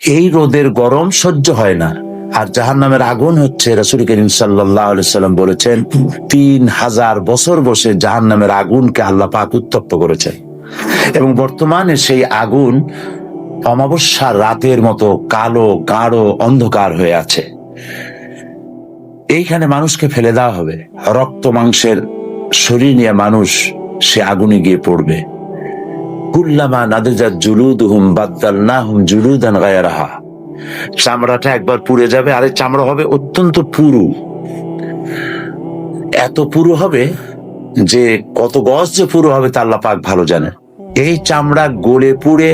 এই রোদের গরম সহ্য হয় না। আর জাহান্নামের আগুন হচ্ছে, রাসূল করিম সাল্লাল্লাহু আলাইহি সাল্লাম বলেছেন 3000 বছর বসে জাহান্নামের আগুনকে আল্লাহ পাক উত্তপ্ত করেছেন। এবং বর্তমানে সেই আগুন অমাবস্যার রাতের মতো কালো গাঢ় অন্ধকার হয়ে আছে। এইখানে মানুষকে ফেলে দেওয়া হবে, রক্ত মাংসের শরীর নিয়ে মানুষ সে আগুনে গিয়ে পড়বে। কুল্লামা নাদিজাত জুলুদুহুম বাদদালনাহুম জুলুদান গায়রাহা। চামড়াটা একবার পুড়ে যাবে, আরে চামড়া হবে অত্যন্ত পুরু, এত পুরু হবে যে কত গজ যে পুরু হবে তা আল্লাহ পাক ভালো জানেন। এই চামড়া গলে পুড়ে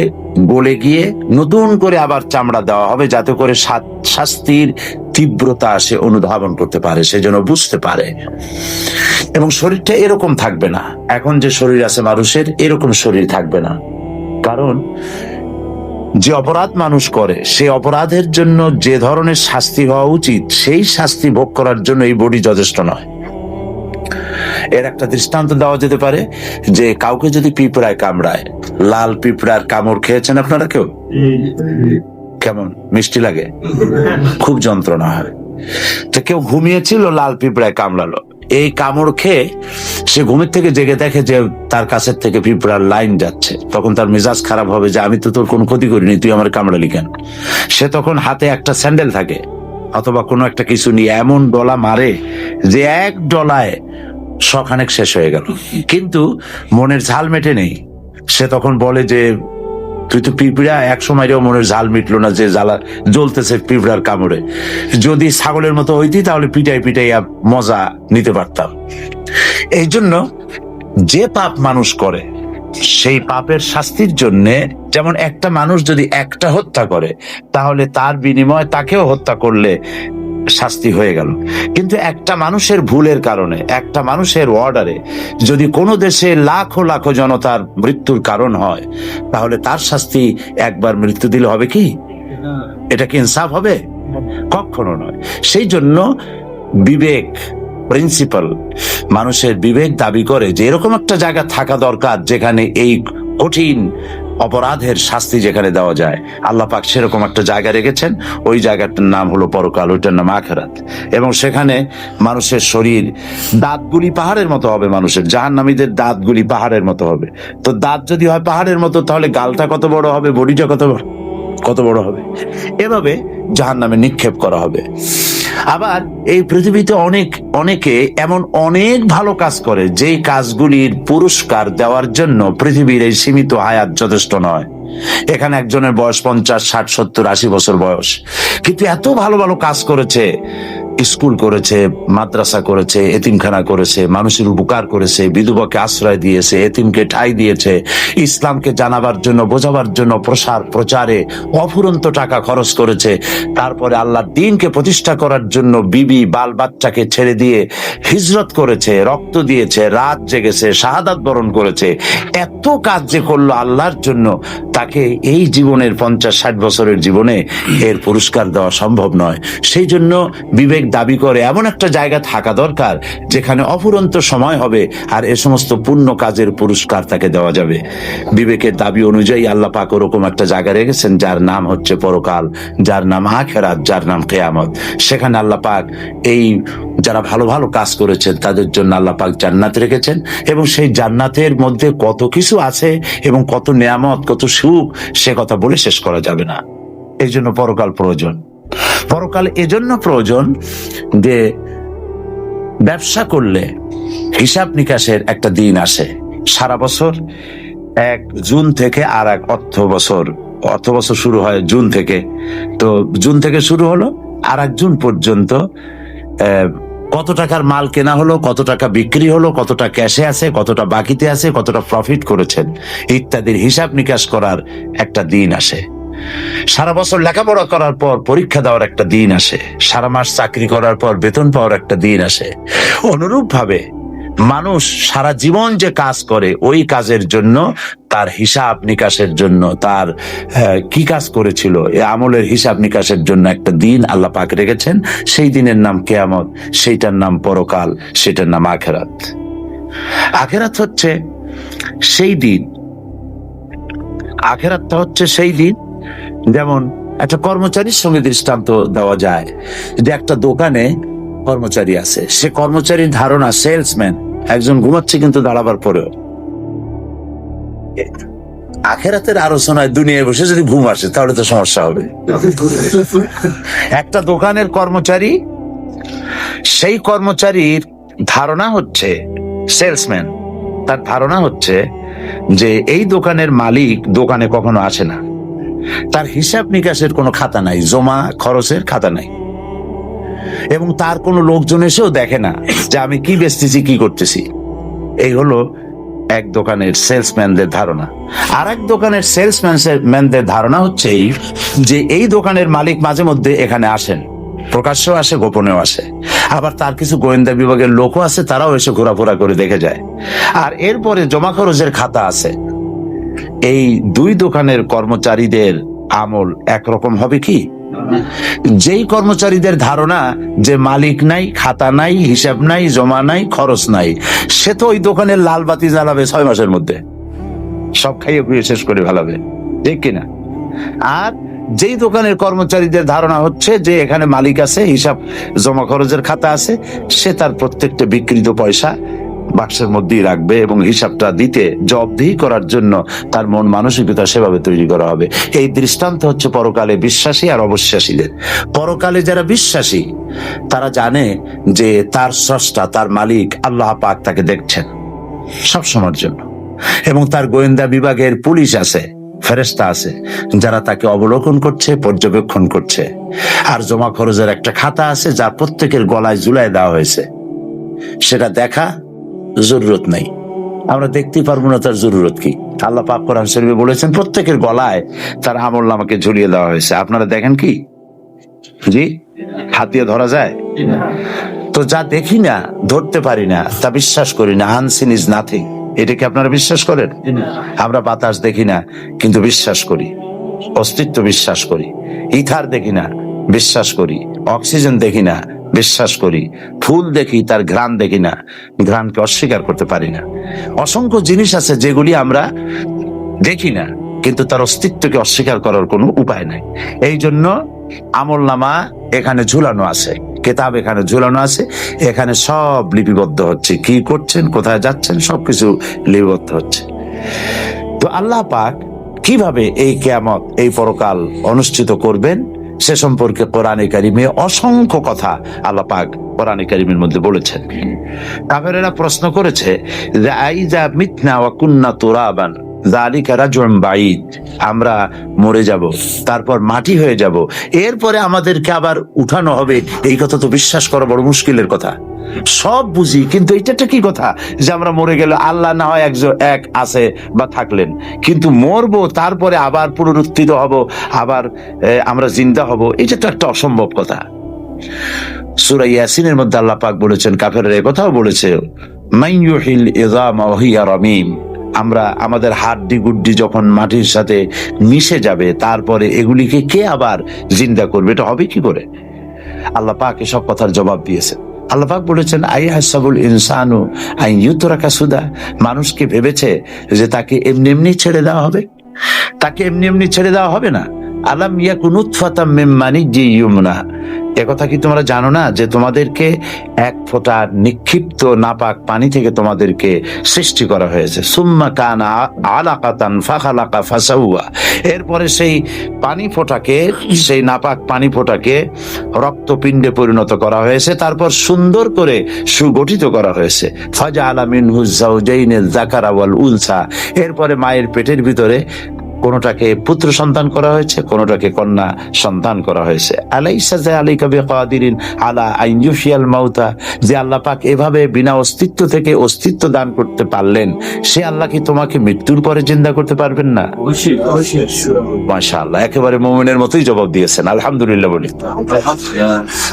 গলে গিয়ে নতুন করে আবার চামড়া দেওয়া হবে, যাতে করে শাস্তির তীব্রতা সে অনুধাবন করতে পারে, সেজন্য বুঝতে পারে। এবং শরীরটা এরকম থাকবে না, এখন যে শরীর আছে মানুষের এরকম শরীর থাকবে না। কারণ যে অপরাধ মানুষ করে সেই অপরাধের জন্য যে ধরনের শাস্তি হওয়া উচিত সেই শাস্তি ভোগ করার জন্য এই বডি যথেষ্ট নয়। এর একটা দৃষ্টান্ত দেওয়া যেতে পারে যে কাউকে যদি পিঁপড়ায় কামড়ায়, লাল পিঁপড়ার কামড় খেয়েছেন আপনারা কেউ? কেমন মিষ্টি লাগে, খুব যন্ত্রণা হয়। তো কেউ ঘুমিয়েছিল, লাল পিঁপড়ায় কামড়ালো, এই কামড় খেয়ে সে ঘুমের থেকে জেগে দেখে যে তার কাছের থেকে পিঁপড়ার লাইন যাচ্ছে। তখন তার মেজাজ খারাপ হবে যে আমি তো তোর কোনো ক্ষতি করিনি, তুই আমার কামড়ালি কেন? সে তখন হাতে একটা স্যান্ডেল থাকে অথবা কোনো একটা কিছু নিয়ে এমন ডলা মারে যে এক ডলায় শখানেক শেষ হয়ে গেল। কিন্তু মনের ঝাল মেটে নেই। সে তখন বলে যে তুই তো পিঁপড়া, এক সময়ও মনের ঝাল মিটলো না যে জ্বালা জ্বলতেছে পিঁপড়ার কামড়ে। যদি ছাগলের মতো হইতি তাহলে পিটাই পিটাইয়া মজা নিতে পারতাম। এই জন্য যে পাপ মানুষ করে সেই পাপের শাস্তির জন্যে, যেমন একটা মানুষ যদি একটা হত্যা করে তাহলে তার বিনিময়ে তাকেও হত্যা করলে শাস্তি হয়ে গেল। কিন্তু একটা মানুষের ভুলের কারণে, একটা মানুষের অর্ডারে যদি কোনো দেশে লাখো লাখো জনতার মৃত্যুর কারণ হয় তাহলে তার শাস্তি একবার মৃত্যু দিলে হবে কি? এটা কি ইনসাফ হবে? কখনো নয়। সেই জন্য বিবেক প্রিন্সিপাল, মানুষের বিবেক দাবি করে যে এরকম একটা জায়গা থাকা দরকার যেখানে এই কঠিন অপরাধের শাস্তি যেখানে দেওয়া যায়। আল্লাহ পাক সেরকম একটা জায়গা রেখেছেন, ওই জায়গাটার নাম হলো পরকাল, ওইটার নাম আখিরাত। এবং সেখানে মানুষের শরীর দাঁতগুলি পাহাড়ের মতো হবে, মানুষের জাহান্নামীদের দাঁতগুলি পাহাড়ের মতো হবে। তো দাঁত যদি হয় পাহাড়ের মতো তাহলে গালটা কত বড় হবে, বডিটা কত বড় হবে। এভাবে জাহান্নামে নিক্ষেপ করা হবে। আবার এই পৃথিবীতে অনেকে এমন অনেক ভালো কাজ করে যেই কাজগুলির পুরস্কার দেওয়ার জন্য পৃথিবীর এই সীমিত হায়াত যথেষ্ট নয়। এখানে একজনের বয়স 50, 60, 70, 80 বছর বয়স, কিন্তু এত ভালো ভালো কাজ করেছে, স্কুল করেছে, মাদ্রাসা করেছে, এতিমখানা করেছে, মানুষের উপকার করেছে, বিধবাকে আশ্রয় দিয়েছে, এতিমকে ঠাঁই দিয়েছে, ইসলামকে জানাবার জন্য বোঝাবার জন্য প্রচারে অফুরন্ত টাকা খরচ করেছে। তারপরে আল্লাহর দ্বীনকে প্রতিষ্ঠা করার জন্য বিবি বাল বাচ্চাকে ছেড়ে দিয়ে হিজরত করেছে, রক্ত দিয়েছে, রাত জেগেছে, শাহাদাত বরণ করেছে। এত কাজ যে করলো আল্লাহর জন্য, তাকে এই জীবনের 50-60 বছরের জীবনে এর পুরস্কার দেওয়া সম্ভব নয়। সেই জন্য বিবেক দাবি করে এমন একটা জায়গা থাকা দরকার যেখানে অফুরন্ত সময় হবে আর এ সমস্ত পুণ্য কাজের পুরস্কার তাকে দেওয়া যাবে। বিবেকের দাবি অনুযায়ী আল্লাহ পাক ওরকম একটা জায়গা রেখেছেন যার নাম হচ্ছে পরকাল, যার নাম আখিরাত, যার নাম কিয়ামত। সেখানে আল্লাহ পাক এই যারা ভালো ভালো কাজ করেছেন তাদের জন্য আল্লাহ পাক জান্নাত রেখেছেন। এবং সেই জান্নাতের মধ্যে কত কিছু আছে এবং কত নিয়ামত, কত সুখ, সে কথা বলে শেষ করা যাবে না। এই জন্য পরকাল প্রয়োজন। পরকাল এজন্য প্রয়োজন যে ব্যবসা করলে হিসাব নিকাশের একটা দিন আসে। সারা বছর 1 জুন থেকে আর এক অর্থ বছর শুরু হয় জুন থেকে। তো জুন থেকে শুরু হলো আর 1 জুন পর্যন্ত কত টাকার মাল কেনা হলো, কত টাকা বিক্রি হলো, কতটা ক্যাশে আছে, কতটা বাকিতে আছে, কতটা প্রফিট করেছেন ইত্যাদির হিসাব নিকাশ করার একটা দিন আসে। সারা বছর লেখাপড়া করার পর পরীক্ষা দেওয়ার একটা দিন আসে। সারা মাস চাকরি করার পর বেতন পাওয়ার একটা দিন আসে। অনুরূপ ভাবে মানুষ সারা জীবন যে কাজ করে ওই কাজের জন্য, তার হিসাব নিকাশের জন্য, তার কি কাজ করেছিল এই আমলের হিসাব নিকাশের জন্য একটা দিন আল্লাহ পাক রেখেছেন। সেই দিনের নাম কিয়ামত, সেইটার নাম পরকাল, সেটার নাম আখিরাত। আখিরাত হচ্ছে সেই দিন, আখিরাতটা হচ্ছে সেই দিন যেমন একটা কর্মচারীর সঙ্গে দৃষ্টান্ত দেওয়া যায়। যে একটা দোকানে কর্মচারী আছে, সে কর্মচারীর ধারণা সেলসম্যান, একজন ঘুমাচ্ছে কিন্তু দাঁড়াবার পরেও। আখেরাতের আলোচনায় দুনিয়ায় বসে যদি ঘুম আসে তাহলে তো সমস্যা হবে। একটা দোকানের কর্মচারী, সেই কর্মচারীর ধারণা হচ্ছে, সেলসম্যান তার ধারণা হচ্ছে যে এই দোকানের মালিক দোকানে কখনো আসে না, তার হিসাব নিকাশের কোনো খাতা নাই, জমা খরচের খাতা নাই, এবং তার কোনো লোকজন এসেও দেখে না যে আমি কি বেচতেছি কি করতেছি। এই হলো এক দোকানের সেলসম্যানদের ধারণা। আর এক দোকানের সেলসম্যানদের ধারণা হচ্ছে যে এই দোকানের মালিক মাঝে মধ্যে এখানে আসেন, প্রকাশ্যেও আসে, গোপনেও আসে। আবার তার কিছু গোয়েন্দা বিভাগের লোকও আছে, তারাও এসে ঘোরাফোরা করে দেখে যায়। আর এরপরে জমা খরচের খাতা আছে। এই দুই দোকানের কর্মচারীদের আমল একরকম হবে কি? যেই কর্মচারীদের ধারণা যে মালিক নাই, খাতা নাই, হিসাব নাই, জমা নাই, খরচ নাই, সে তো ওই দোকানের লাল বাতি জ্বালাবে 6 মাসের মধ্যে, সব খাইয়ে খুঁয়ে শেষ করে ফেলাবে, ঠিক কিনা? আর যেই দোকানের কর্মচারীদের ধারণা হচ্ছে যে এখানে মালিক আছে, হিসাব জমা খরচের খাতা আছে, সে তার প্রত্যেকটা বিকৃত পয়সা বাক্সের মধ্যেই রাখবে এবং হিসাবটা দিতে, জবাবদিহি করার জন্য তার মন মানসিকতা সেভাবে তৈরি করা হবে। এই দৃষ্টান্ত হচ্ছে পরকালে বিশ্বাসী আর অবিশ্বাসীদের। পরকালে যারা বিশ্বাসী তারা জানে যে তার স্রষ্টা, তার মালিক আল্লাহ পাক তাকে দেখছেন সব সময়ের জন্য, এবং তার গোয়েন্দা বিভাগের পুলিশ আছে, ফেরেশতা আছে যারা তাকে অবলোকন করছে, পর্যবেক্ষণ করছে। আর জমা খরচের একটা খাতা আছে যা প্রত্যেকের গলায় ঝুলায় দেওয়া হয়েছে, সেটা দেখা জরুরত নাই, আমরা দেখতেই পারবো না তার জরুরত কি। আল্লাহ পাক কোরআন শরীফে বলেছেন প্রত্যেকের গলায় তার আমলনামাকে ঝুলিয়ে দেওয়া হয়েছে। আপনারা দেখেন কি? জি, হাত দিয়ে ধরা যায়? তো যা দেখি না, ধরতে পারি না, তা বিশ্বাস করি না। আনসিন ইজ নাথিং, এটা কি আপনারা বিশ্বাস করেন? আমরা বাতাস দেখি না কিন্তু বিশ্বাস করি, অস্তিত্ব বিশ্বাস করি। ইথার দেখি না, বিশ্বাস করি। অক্সিজেন দেখি না, বিশ্বাস করি। ফুল দেখি, তার ঘ্রাণ দেখি না, ঘ্রাণকে অস্বীকার করতে পারি না। অসংখ্য জিনিস আছে যেগুলি আমরা দেখি না কিন্তু তার অস্তিত্বকে অস্বীকার করার কোনো উপায় নাই। এই জন্য আমলনামা এখানে ঝুলানো আছে, কিতাব এখানে ঝুলানো আছে, এখানে সব লিপিবদ্ধ হচ্ছে, কি করছেন, কোথায় যাচ্ছেন, সবকিছু লিপিবদ্ধ হচ্ছে। তো আল্লাহ পাক কিভাবে এই কিয়ামত, এই পরকাল অনুষ্ঠিত করবেন সে সম্পর্কে কোরআনে কারিমে অসংখ্য কথা আল্লাহ পাক কোরআনে কারিমের মধ্যে বলেছেন। কাফেরেরা প্রশ্ন করেছে যে আইজা মিতনা ওয়া কুন্না তুরাবান যালিকা রাজউন বাঈদ, আমরা মরে যাব, তারপর মাটি হয়ে যাব, এরপরে আমাদেরকে আবার উঠানো হবে, এই কথা তো বিশ্বাস করা বড় মুশকিলের কথা। সব বুঝি, কিন্তু এটা কি কথা যে আমরা মরে গেলে আল্লাহ না হয় এক আছে বা থাকলেন, কিন্তু মরবো তারপরে আবার পুনরুত্থিত হব, আবার আমরা জিন্দা হব, এটা তো একটা অসম্ভব কথা। সূরা ইয়াসিনের মধ্যে আল্লাহ পাক বলেছেন, কাফেররা এই কথাও বলেছে, মান ইউহিল ইযামা ওয়া হিয়া রামীম, আমরা আমাদের হাড্ডি গুড্ডি যখন মাটির সাথে মিশে যাবে তারপরে এগুলিকে কে আবার জিন্দা করবে, এটা হবে কি করে? আল্লাহ পাক এসব কথার জবাব দিয়েছেন। আল্লাহ পাক বলেছেন, আইহাসাবুল ইনসানু আন ইউতরাকা সুদা, মানুষকে ভেবেছে যে তাকে এমনি এমনি ছেড়ে দেওয়া হবে? তাকে এমনি এমনি ছেড়ে দেওয়া হবে না। আলাম ইয়াকুন নুতফাতাম মিন মানিয়্যিন ইউমনা, একথা কি তোমরা জানো না যে তোমাদেরকে এক ফোঁটা নিক্ষিপ্ত নাপাক পানি থেকে তোমাদেরকে সৃষ্টি করা হয়েছে। সুম্মা কানা আলাকাতান ফাখালাকা ফাসাওয়া, এরপরে সেই পানি ফোঁটাকে, সেই নাপাক পানি ফোঁটাকে রক্তপিণ্ডে পরিণত করা হয়েছে, তারপর সুন্দর করে সুগঠিত করা হয়েছে। ফাজআলা মিনহু যাওজাইনিল যাকারা ওয়াল উনসা, এরপরে মায়ের পেটের ভিতরে কোনটাকে পুত্র সন্তান করা হয়েছে, কোনটাকে কন্যা সন্তান করা হয়েছে। আলাইসা যালিকা বিকাদিরিন আলা আন ইউহইয়াল মাউতা, যে আল্লাহ পাক এভাবে বিনা অস্তিত্ব থেকে অস্তিত্ব দান করতে পারলেন, সে আল্লাহ কি তোমাকে মৃত্যুর পরে জিন্দা করতে পারবেন না? মাশাআল্লাহ, একেবারে মুমিনের মতোই জবাব দিয়েছেন, আলহামদুলিল্লাহ বলি।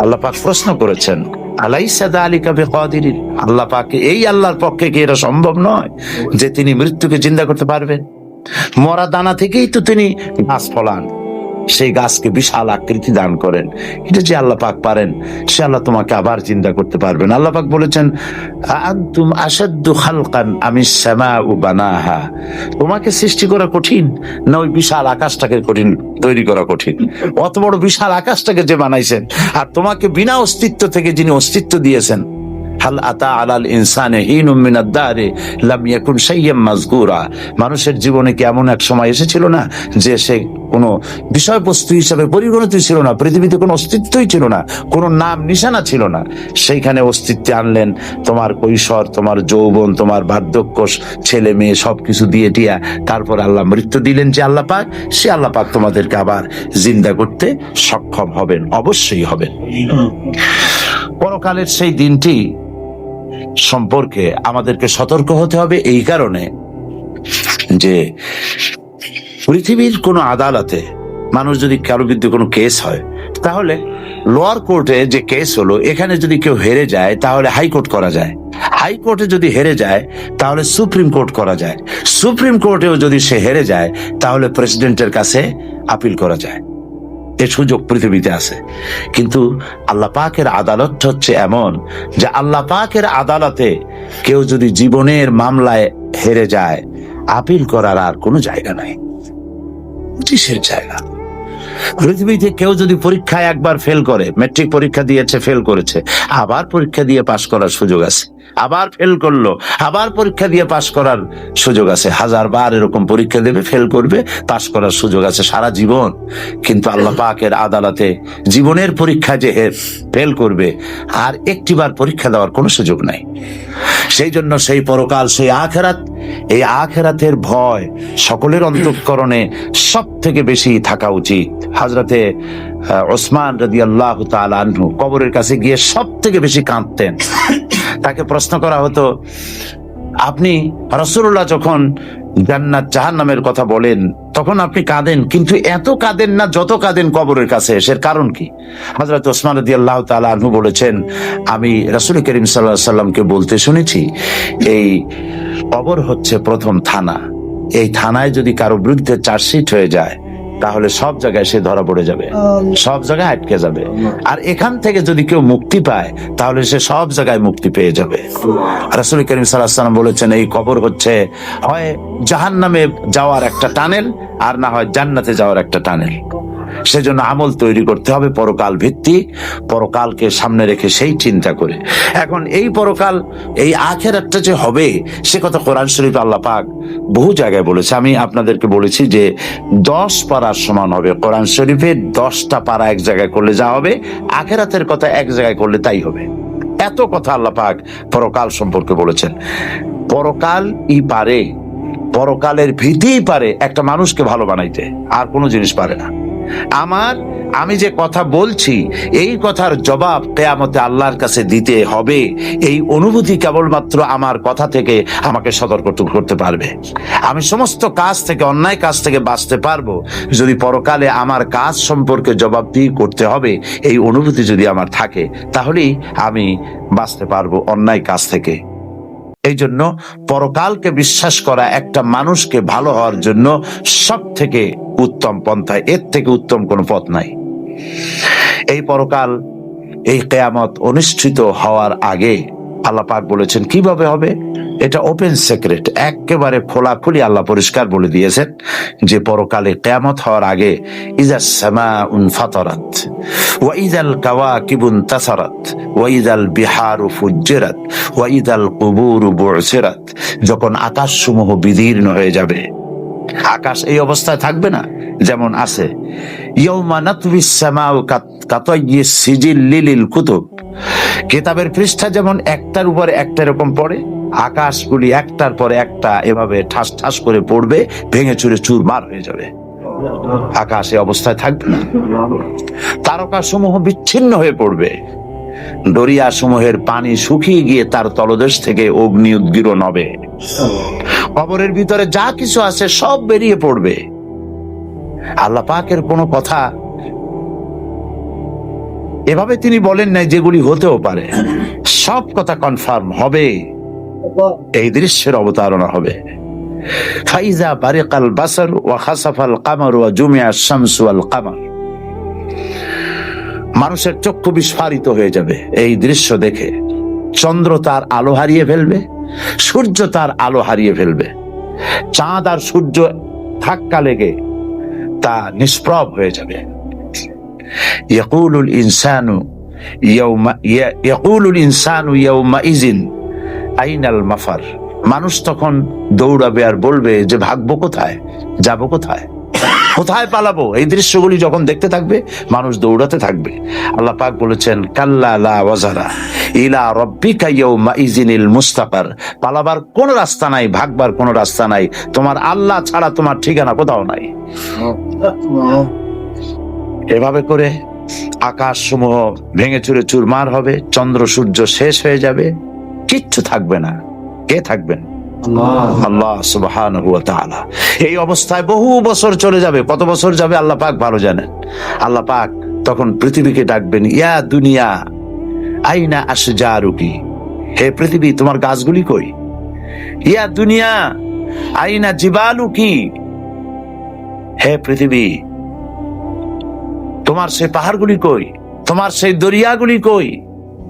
আল্লাহ পাক প্রশ্ন করেছেন, আলাইসা যালিকা বিকাদিরিন, আল্লাহ পাক, এই আল্লাহর পক্ষে কি এটা সম্ভব নয় যে তিনি মৃত্যুকে জিন্দা করতে পারবেন? মরা দানা থেকেই তো তিনি গাছ ফলান, সেই গাছকে বিশাল আকৃতি দান করেন, এটা যে আল্লাহ পাক পারেন, সে আল্লাহ তোমাকে আবার জিন্দা করতে পারবেন। আল্লাহ পাক বলেছেন, আনতুম আশাদ্দু খালকান আমিস সামাউ বানাহা, তোমাকে সৃষ্টি করা কঠিন না ওই বিশাল আকাশটাকে কঠিন তৈরি করা কঠিন? অত বড় বিশাল আকাশটাকে যে বানাইছেন, আর তোমাকে বিনা অস্তিত্ব থেকে যিনি অস্তিত্ব দিয়েছেন, হাল আতা আলাল ইনসানে হিনুম মিনাদ দারি লাম ইয়াকুন শাইয়্যাম মাযকুরা, মানুষের জীবনে কি এমন এক সময় এসেছিল না যে সে কোনো বিষয়বস্তু হিসাবে পরিগণিত ছিল না, পৃথিবীতে কোনো অস্তিত্বই ছিল না, কোনো নাম নিশানা ছিল না, সেইখানে অস্তিত্বে আনলেন তোমার কৈশোর, তোমার যৌবন, তোমার বার্ধক্য, ছেলে মেয়ে সবকিছু দিয়ে টিয়া, তারপর আল্লাহ মৃত্যু দিলেন যে আল্লাহ পাক, সে আল্লাহ পাক তোমাদেরকে আবার জিন্দা করতে সক্ষম হবেন, অবশ্যই হবেন। পরকালের সেই দিনটি সম্পর্কে আমাদেরকে সতর্ক হতে হবে এই কারণে যে পৃথিবীর কোনো আদালতে মানুষ যদি কারো বিরুদ্ধে কোনো কেস হয়, তাহলে লোয়ার কোর্টে যে কেস হলো, এখানে যদি কেউ হেরে যায় তাহলে হাইকোর্ট করা যায়, হাইকোর্টে যদি হেরে যায় তাহলে সুপ্রিম কোর্ট করা যায়, সুপ্রিম কোর্টেও যদি সে হেরে যায় তাহলে প্রেসিডেন্টের কাছে আপিল করা যায়। এই সুযোগ পৃথিবীতে আছে। কিন্তু আল্লাহ পাকের আদালত হচ্ছে এমন যে আল্লাহ পাকের আদালতে কেউ যদি জীবনের মামলায় হেরে যায়, আপিল করার আর কোনো জায়গা নাই, কিসের জায়গা? পৃথিবীতে কেউ যদি পরীক্ষায় একবার ফেল করে, মেট্রিক পরীক্ষা দিয়েছে ফেল করেছে, আবার পরীক্ষা দিয়ে পাশ করার সুযোগ আছে, আবার ফেল করলো, আবার পরীক্ষা দিয়ে পাশ করার সুযোগ আছে, 1000 বার এরকম পরীক্ষা দেবে, ফেল করবে, পাশ করার সুযোগ আছে সারা জীবন। কিন্তু আল্লাহ পাকের আদালতে জীবনের পরীক্ষা যে ফেল করবে, আর একটিবার পরীক্ষা দেওয়ার কোনো সুযোগ নাই। সেই জন্য সেই পরকাল, সেই আখিরাত, এই আখিরাতের ভয় সকলের অন্তঃকরণে সব থেকে বেশি থাকা উচিত। হযরতে ওসমান রাদিয়াল্লাহু তাআলা আনহু কবরের কাছে গিয়ে সব থেকে বেশি কাঁদতেন। তাকে প্রশ্ন করা হতো, আপনি রাসূলুল্লাহ যখন জান্নাত জাহান্নামের কথা বলেন তখন আপনি কাঁদেন, কিন্তু এত কাঁদেন না যত কাঁদেন কবরের কাছে এসে, কারণ কি? হযরত ওসমান রাদিয়াল্লাহু তাআলা আনহু বলেছেন, আমি রাসূল করিম সাল্লাল্লাহু আলাইহি সাল্লামকে বলতে শুনেছি, এই কবর হচ্ছে প্রথম থানা, এই থানায় যদি কারো বিরুদ্ধে চার্জশিট হয়ে যায় তাহলে সব জায়গায় সে ধরা পড়ে যাবে, সব জায়গায় আটকে যাবে, আর এখান থেকে যদি কেউ মুক্তি পায় তাহলে সে সব জায়গায় মুক্তি পেয়ে যাবে। রাসূল করিম সাল্লাল্লাহু আলাইহি ওয়াসাল্লাম বলেছেন, এই কবর হচ্ছে হয় জাহান্নামে যাওয়ার একটা টানেল, আর না হয় জান্নাতে যাওয়ার একটা টানেল। সেজন্য আমল তৈরি করতে হবে পরকাল ভিত্তিক, পরকালকে সামনে রেখে সেই চিন্তা করে। এখন এই পরকাল, এই আখিরাতটা যে হবে সে কথা কোরআন শরীফে আল্লাহ পাক বহু জায়গায় বলেছে। আমি আপনাদেরকে বলেছি যে 10 পারার সমান হবে। কোরআন শরীফে 10টা পারা এক জায়গায় করলে যা হবে, আখিরাতের কথা এক জায়গায় করলে তাই হবে। এত কথা আল্লাহ পাক পরকাল সম্পর্কে বলেছেন। পরকালই পারে, পরকালের ভীতিই পারে একটা মানুষকে ভালো বানাইতে, আর কোনো জিনিস পারে না। আমি যে কথা বলছি এই কথার জবাব কিয়ামতে আল্লাহর কাছে দিতে হবে, এই অনুভূতি কেবলমাত্র আমার কথা থেকে আমাকে সতর্ক করতে পারবে। আমি সমস্ত কাজ থেকে, অন্যায় কাজ থেকে বাঁচতে পারবো যদি পরকালে আমার কাজ সম্পর্কে জবাবদিহি করতে হবে এই অনুভূতি যদি আমার থাকে, তাহলেই আমি বাঁচতে পারবো অন্যায় কাজ থেকে। এই জন্য পরকালকে বিশ্বাস করা একটা মানুষকে ভালো হওয়ার জন্য সব থেকে উত্তম পন্থা, এর থেকে উত্তম কোনো পথ নাই। এই পরকাল, এই কিয়ামত অনুষ্ঠিত হওয়ার আগে আল্লাহ পাক বলেছেন কিভাবে হবে, এটা ওপেন সিক্রেট, একেবারে খোলাখুলি আল্লাহ পরিষ্কার বলে দিয়েছেন যে পরকালে কিয়ামত হওয়ার আগে ইজাস সামাউন ফাতারাত ওয়া ইযাল কাওয়াকিবুন তাসারাত ওয়া ইযাল বিহারু ফুজ্জিরাত ওয়া ইযাল কুবুরু বু'সিরাত, যখন আকাশসমূহ বিদীর্ণ হয়ে যাবে, আকাশ এই অবস্থায় থাকবে না যেমন আছে। ইয়াউমা নাতউইস সামাউ কাতাইয়িস সিজিল লিল কুতুব, কিতাবের পৃষ্ঠা যেমন একটার উপরে একটা এরকম পড়ে, আকাশগুলি একটার পরে একটা এভাবে ঠাস ঠাস করে পড়বে, ভেঙে চুরে চুরমার হয়ে যাবে। আকাশ এই অবস্থায় থাকবে না, তারকাসমূহ বিচ্ছিন্ন হয়ে পড়বে, দরিয়া সমূহের পানি শুকিয়ে গিয়ে তার তলদেশ থেকে অগ্নি উদ্গীরণ হবে, কবরের ভিতরে যা কিছু আছে সব বেরিয়ে পড়বে। আল্লাহ পাকের কোনো কথা এভাবে তিনি বলেন নাই যেগুলি হতেও পারে, সব কথা কনফার্ম হবে, এই দৃশ্যের অবতারণা হবে। ফাইজা বারিকাল বাসার ওয়া খাসাফাল কামার ওয়া জুমিআশ শামসু ওয়াল কামার, মানুষের চক্ষু বিস্ফারিত হয়ে যাবে এই দৃশ্য দেখে। চন্দ্র তার আলো হারিয়ে ফেলবে, সূর্য তার আলো হারিয়ে ফেলবে, চাঁদ আর সূর্য ধাক্কা লেগে তা নিষ্প্রভ হয়ে যাবে। ইয়াকুলুল ইনসানু ইয়াউমাইযিন আইনাল মাফার, মানুষ তখন দৌড়াবে আর বলবে যে ভাগবো কোথায়, যাবো কোথায়, কোথায় পালাবো। এই দৃশ্যগুলি যখন দেখতে থাকবে মানুষ দৌড়াতে থাকবে। আল্লাহ পাক বলেছেন কাল্লা লা ওয়াজারা ইলা রাব্বিকা ইয়াউমাইযিনিল মুস্তাকার, পালাবার কোন রাস্তা নাই, ভাগবার কোন রাস্তা নাই, তোমার আল্লাহ ছাড়া তোমার ঠিকানা কোথাও নাই। এভাবে করে আকাশ সমূহ ভেঙে চুরে চুরমার হবে, চন্দ্র সূর্য শেষ হয়ে যাবে, কিচ্ছু থাকবে না। কে থাকবেন? আল্লাহ সুবহানাহু ওয়া তাআলা। এই অবস্থায় বহু বছর চলে যাবে, কত বছর যাবে আল্লাহ পাক ভালো জানেন। আল্লাহ পাক তখন পৃথিবীকে ডাকবেন, ইয়া দুনিয়া আইনা আশজারুকি, হে পৃথিবী তোমার গাছগুলি কই? ইয়া দুনিয়া আইনা জিবালুকি, হে পৃথিবী তোমার সেই পাহাড়গুলি কই, তোমার সেই দরিয়াগুলি কই,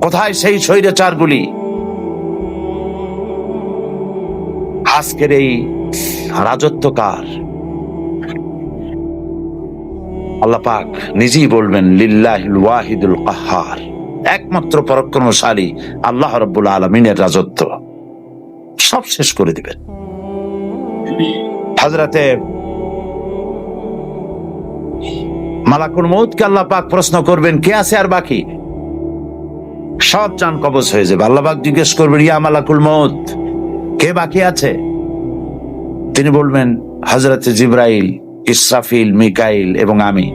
কোথায় সেই স্বৈরাচারগুলি? আজকের এই রাজত্ব কার? আল্লাহ পাক নিজেই বলবেন লিল্লাহিল ওয়াহিদুল কাহ্হার, একমাত্র পরাক্রমশালী আল্লাহ রাব্বুল আলামিনের রাজত্ব সব শেষ করে দিবেন। হযরতে মালাকুল মউতকে আল্লাহ পাক প্রশ্ন করবেন কে আছে আর বাকি? সব জান কবজ হয়ে যাবে। আল্লাহ পাক জিজ্ঞেস করবেন ইয়া মালাকুল মউত, কে বাকি আছে? তিনি বলবেন হযরতে জিবরাইল, ইসরাফিল, মিকাইল এবং আমি।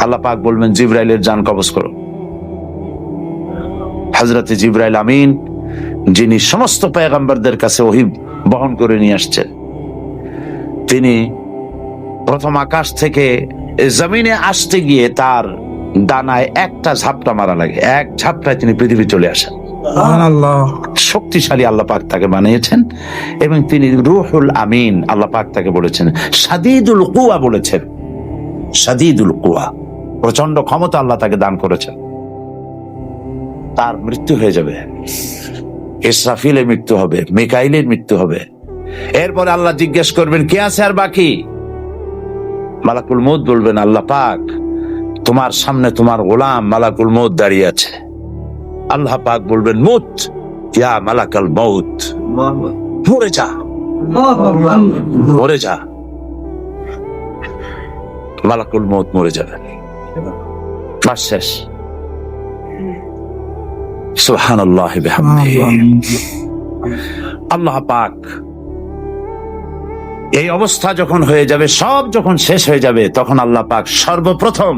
আল্লাহ পাক বলবেন জিবরাইলের জান কবজ করো। হযরতে জিবরাইল আমিন, যিনি সমস্ত পয়গম্বরদের কাছে ওহী বহন করে নিয়ে আসছেন, তিনি প্রথম আকাশ থেকে জমিনে আসতে গিয়ে তার ডানায় একটা ঝাপটা মারা লাগে, এক ঝাপটায় তিনি পৃথিবী চলে আসেন। শক্তিশালী আল্লাহ পাক তাকে বানিয়েছেন এবং তিনি রূহুল আমিন, আল্লাহ পাক তাকে বলেছেন শাদীদুল কুওয়া, বলেছেন শাদীদুল কুওয়া, প্রচন্ড ক্ষমতা আল্লাহ তাকে দান করেছেন। তার মৃত্যু হয়ে যাবে, ইসরাফিলের মৃত্যু হবে, মিকাইলের মৃত্যু হবে। এরপরে আল্লাহ জিজ্ঞেস করবেন কে আছে আর বাকি? মালাকুল মউত বলবেন আল্লাহ পাক তোমার সামনে তোমার গোলাম মালাকুল মউত দাঁড়িয়ে আছে। আল্লাহ পাক বলবেন মুত ইয়া মালাকাল মউত, মরে যা, মরে যা। মালাকুল মউত মরে যাবেন, বাস শেষ। সুবহানাল্লাহ বিহামদিহি। আল্লাহ পাক এই অবস্থা যখন হয়ে যাবে, সব যখন শেষ হয়ে যাবে, তখন আল্লাহ পাক সর্বপ্রথম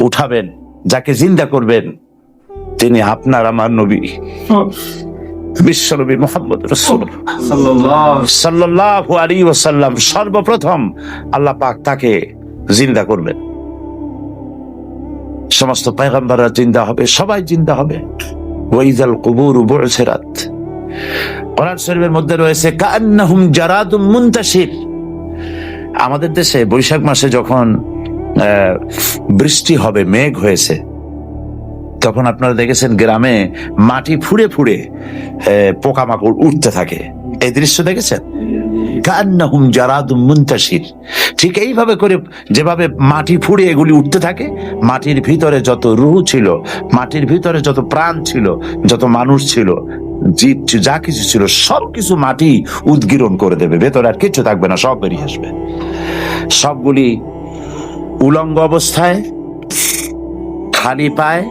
উঠাবেন, যাকে জিন্দা করবেন তিনি আপনার আমার নবী বিশ্বনবী মুহাম্মদ রাসূলুল্লাহ সাল্লাল্লাহু আলাইহি ওয়াসাল্লাম। সর্বপ্রথম আল্লাহ পাক তাকে জিন্দা করবেন। সমস্ত পয়গম্বররা জিন্দা হবে, সবাই জিন্দা হবে। ওয়াইজাল কুবুর বু'সিরাত, কোরআন শরীফের মধ্যে রয়েছে কান্নাহুম জারাদুম মুনতাশির। আমাদের দেশে বৈশাখ মাসে যখন বৃষ্টি হবে, মেঘ হয়েছে, তখন আপনারা দেখেছেন গ্রামে মাটি ফুঁড়ে ফুঁড়ে পোকামাকড় উঠতে থাকে। এই দৃশ্য দেখেছেন? কান্নাহুম জারাদুম মুনতাশির। ঠিক এইভাবে করে যেভাবে মাটি ফুঁড়ে এগুলি উঠতে থাকে, মাটির ভিতরে যত রূহ ছিল, মাটির ভিতরে যত প্রাণ ছিল, যত মানুষ ছিল, জীব যা কিছু ছিল, সবকিছু মাটি উদ্গীরণ করে দেবে, ভেতরে আর কিছু থাকবে না, সব বেরিয়ে আসবে। সবগুলি উলঙ্গ অবস্থায়, খালি পায়,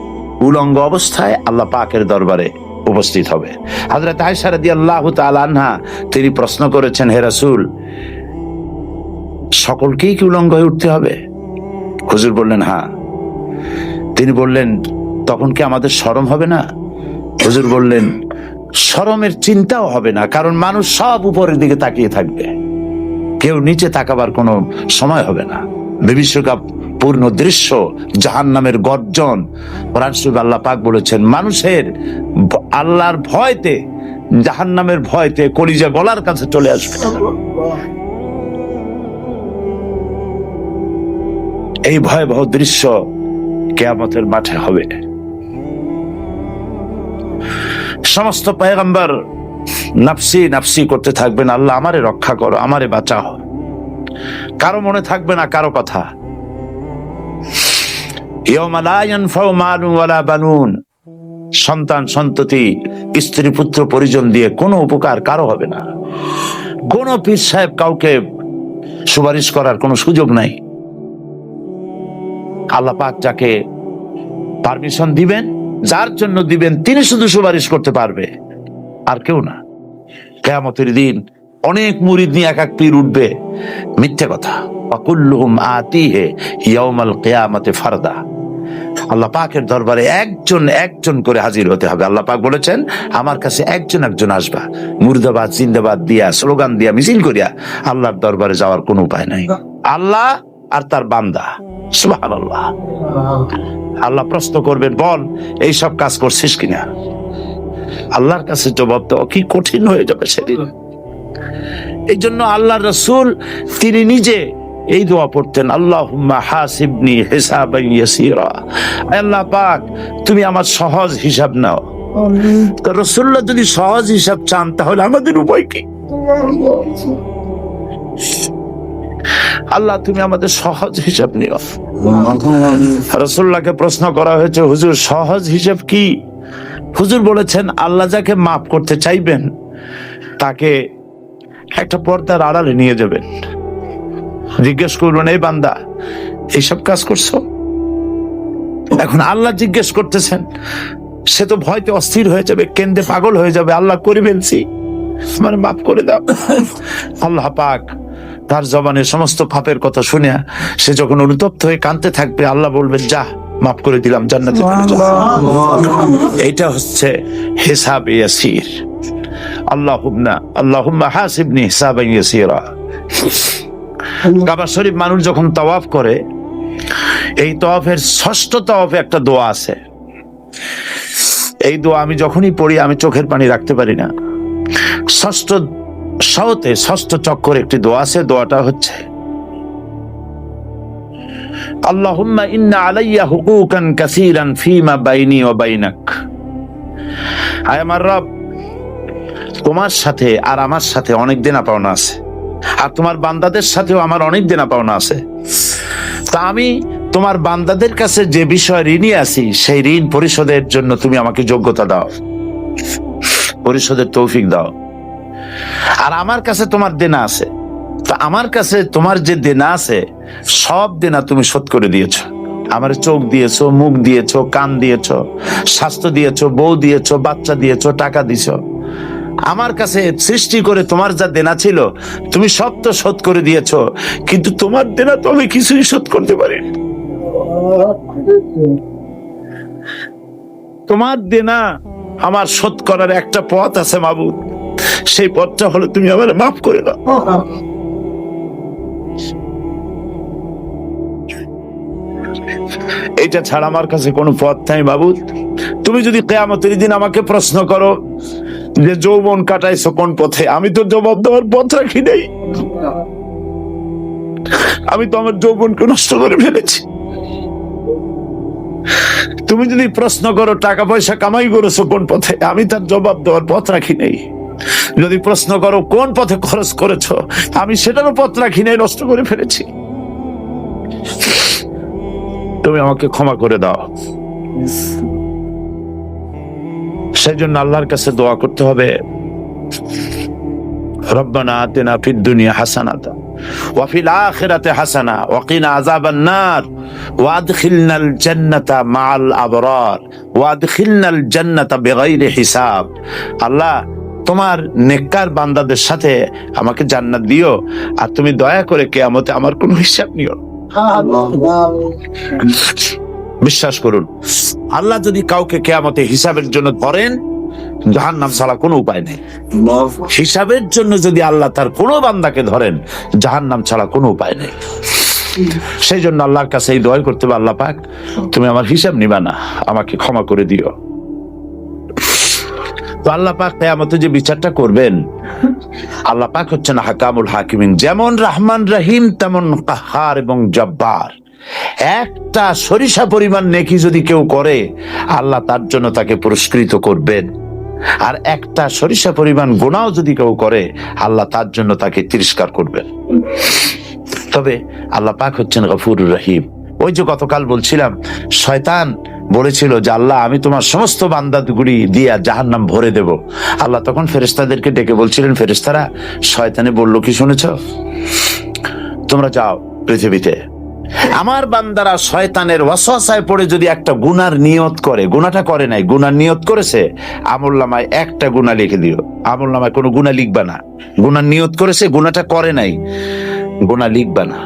উলঙ্গ অবস্থায় আল্লাহ পাকের দরবারে উপস্থিত হবে। হযরত আয়েশা রাদিয়াল্লাহু তাআলা আনহা তিনি প্রশ্ন করেছেন, হে রাসূল, সকলকেই কি উলঙ্গ হয়ে উঠতে হবে? হুজুর বললেন হ্যাঁ। তিনি বললেন তখন কি আমাদের শরম হবে না? হুজুর বললেন শরমের চিন্তাও হবে না, কারণ মানুষ সব উপরের দিকে তাকিয়ে থাকবে, কেউ নিচে তাকাবার কোনো সময় হবে না। বিভীষিকা পূর্ণ দৃশ্য, জাহান্নামের গর্জন। কোরআন শরীফে আল্লাহ পাক বলেছেন মানুষের আল্লাহর ভয়তে জাহান্নামের ভয়তে কলিজা গলার কাছে চলে আসবে। এই ভয়াবহ দৃশ্য কিয়ামতের মাঠে হবে। সমস্ত পয়গম্বর নাফসি নাফসি করতে থাকবেন, আল্লাহ আমারে রক্ষা করো, আমারে বাঁচাও। কারো মনে থাকবে না কারো কথা। ইয়াউমা লা ইয়ানফাউ মালুন ওয়ালা বানুন, সন্তান সন্ততি স্ত্রী পুত্র পরিজন দিয়ে কোনো উপকার কারো হবে না। কোন পীর সাহেব কাউকে সুপারিশ করার কোনো সুযোগ নাই। আল্লাহ পাক যাকে পারমিশন দিবেন, যার জন্য দিবেন, তিনি শুধু সুপারিশ করতে পারবে, আর কেউ না। কিয়ামতের দিন অনেক মুরিদ নিয়ে এক এক পীর উঠবে, মিথ্যে কথা। ওয়াকুল্লুহুম আতিহি ইয়াউমাল কিয়ামাতি ফারদা। আল্লাহ পাকের দরবারে একজন একজন করে হাজির হতে হবে। আল্লাহ পাক বলেছেন, আমার কাছে একজন একজন আসবা, মুর্দাবাদ জিন্দাবাদ দিয়া, স্লোগান দিয়া, মিছিল করিয়া আল্লাহর দরবারে যাওয়ার কোনো উপায় নাই। আল্লাহ আর তার বান্দা, সুবহানাল্লাহ। আল্লাহ প্রশ্ন করবেন, বল এই সব কাজ করছিস কিনা? আল্লাহর কাছে জবাব দেওয়া কি কঠিন হয়ে যাবে সেদিন। এই জন্য আল্লাহর রাসূল তিনি নিজে এই দোয়া পড়তেন, আল্লাহুম্মা হাসিবনি হিসাবান ইয়াসীরা। আল্লাহ পাক তুমি আমার সহজ হিসাব নাও। তো রাসূলুল্লাহ যদি সহজ হিসাব চান, তাহলে আমাদের উপায় কি? আল্লাহ তুমি আমাদের সহজ হিসাব নিও। রাসূলুল্লাহকে প্রশ্ন করা হয়েছে, হুজুর সহজ হিসাব কি? হুজুর বলেছেন, আল্লাহ যাকে মাফ করতে চাইবেন তাকে একটা পর্দার আড়ালে নিয়ে যাবেন, জিজ্ঞেস করবেন, এই বান্দা এইসব কাজ করছো? এখন আল্লাহ জিজ্ঞেস করতেছেন, সে তো ভয়তে অস্থির হয়ে যাবে, কেন্দে পাগল হয়ে যাবে, আল্লাহ করে ফেলছি, মানে মাফ করে দাও। আল্লাহ পাক তার জবানের সমস্ত পাপের কথা শুনে সে যখন অনুতপ্ত হয়ে কাঁদতে থাকবে, আল্লাহ বলবেন, যা মাফ করে দিলাম, জান্নাতে চলে যা। এইটা হচ্ছে হিসাব ইয়াসির। আল্লাহুম্মা হাসিবনি হিসাবান ইয়াসীরা। কাবা শরীফ মানুষ যখন তাওয়াফ করে, এই তাওয়াফের ষষ্ঠ তাওয়াফে একটা দোয়া আছে। এই দোয়া আমি যখনই পড়ি আমি চোখের পানি রাখতে পারি না। ষষ্ঠ চক্করে একটি দোয়া আছে। দোয়াটা হচ্ছে, আল্লাহুম্মা ইন্না আলাইয়া হুকুকান কাসীরান ফীমা বাইনি ওয়া বাইনাক। আয় আমার রব, তোমার সাথে আর আমার সাথে অনেক দেনা পাওনা আছে, আর তোমার বান্দাদের সাথেও আমার অনেক দেনা পাওনা আছে। তা আমি তোমার বান্দাদের কাছে যে বিষয় ঋণী আছি, সেই ঋণ পরিশোধের জন্য তুমি আমাকে যোগ্যতা দাও, পরিশোধের তৌফিক দাও। আর আমার কাছে তোমার দেনা আছে, তা আমার কাছে তোমার যে দেনা আছে সব দেনা তুমি শোধ করে দিয়েছো। আমার চোখ দিয়েছো, মুখ দিয়েছো, কান দিয়েছো, স্বাস্থ্য দিয়েছো, বউ দিয়েছো, বাচ্চা দিয়েছো, টাকা দিছো। আমার কাছে সৃষ্টি করে তোমার যা দেনা ছিল তুমি সব তো শোধ করে দিয়েছো, কিন্তু তোমার দেনা তো আমি কিছুই শোধ করতে পারি। তোমার দেনা আমার শোধ করার একটা পথ আছে মাবুদ, সেই পথটা হলো তুমি আমার মাফ করে দাও। এটা ছাড়া আমার কাছে কোনো পথ নাই মাবুদ। তুমি যদি কিয়ামতের দিন আমাকে প্রশ্ন করো যে যৌবন কাটাইছো কোন পথে, আমি তো জবাব দেওয়ার পথ রাখি নাই। আমি তো আমার যৌবনকে নষ্ট করে ফেলেছি। তুমি যদি প্রশ্ন করো টাকা পয়সা কামাই করেছো কোন পথে, আমি তার জবাব দেওয়ার পথ রাখি নাই। যদি প্রশ্ন করো কোন পথে খরচ করেছো, আমি সেটারও পথ রাখি নাই, নষ্ট করে ফেলেছি। তুমি আমাকে ক্ষমা করে দাও। সেই জন্য আল্লাহর কাছে দোয়া করতে হবে, রব্বানা আতিনা ফিদ দুনিয়া হাসানাতা ওয়া ফিল আখিরাতি হাসানা ওয়া কিনা আযাবান নার ওয়া আদখিলনাল জান্নাতা মাআল আবরার ওয়া আদখিলনাল জান্নাতা বিগাইরি হিসাব। আল্লাহ, তোমার নেককার বান্দাদের সাথে আমাকে জান্নাত দিও, আর তুমি দয়া করে কিয়ামতে আমার কোনো হিসাব নিও। বিশ্বাস করুন, আল্লাহ যদি কাউকে কিয়ামতে হিসাবের জন্য ধরেন, জাহান্নাম ছাড়া কোনো উপায় নেই। হিসাবের জন্য যদি আল্লাহ তার কোনো বান্দাকে ধরেন, জাহান্নাম ছাড়া কোনো উপায় নেই। সেই জন্য আল্লাহর কাছে এই দোয়া করতে হবে, আল্লাহ পাক তুমি আমার হিসাব নিবা না, আমাকে ক্ষমা করে দিও। তো আল্লাহ পাক কিয়ামতে যে বিচারটা করবেন, আল্লাহ পাক হচ্ছেন হাকামুল হাকিমিন। যেমন রহমান রহিম তেমন কাহার এবং জব্বার। একটা সরিষা পরিমাণ নেকি যদি কেউ করে, আল্লাহ তার জন্য তাকে পুরস্কৃত করবেন। আর একটা সরিষা পরিমাণ গুনাহ যদি কেউ করে, আল্লাহ তার জন্য তাকে তিরস্কার করবেন। তবে আল্লাহ পাক হচ্ছেন গফুরুর রহিম। ওই যে গতকাল বলছিলাম, শয়তান বলেছিল যে আল্লাহ আমি তোমার সমস্ত বান্দাগুলি দিয়া জাহান্নাম ভরে দেব। আল্লাহ তখন ফেরেশতাদেরকে ডেকে বলছিলেন, ফেরেশতারা, শয়তানে বলল কি শুনেছ? তোমরা যাও পৃথিবীতে, আমার বান্দারা শয়তানের ওয়াসওয়াসায় পড়ে যদি একটা গুনার নিয়ত করে, গুনাহটা করে নাই, গুনার নিয়ত করেছে, আমলনামায় একটা গুনাহ লিখে দিও। আমলনামায় কোনো গুনাহ লিখবা না। গুনার নিয়ত করেছে, গুনাহটা করে নাই, গুনাহ লিখবা না।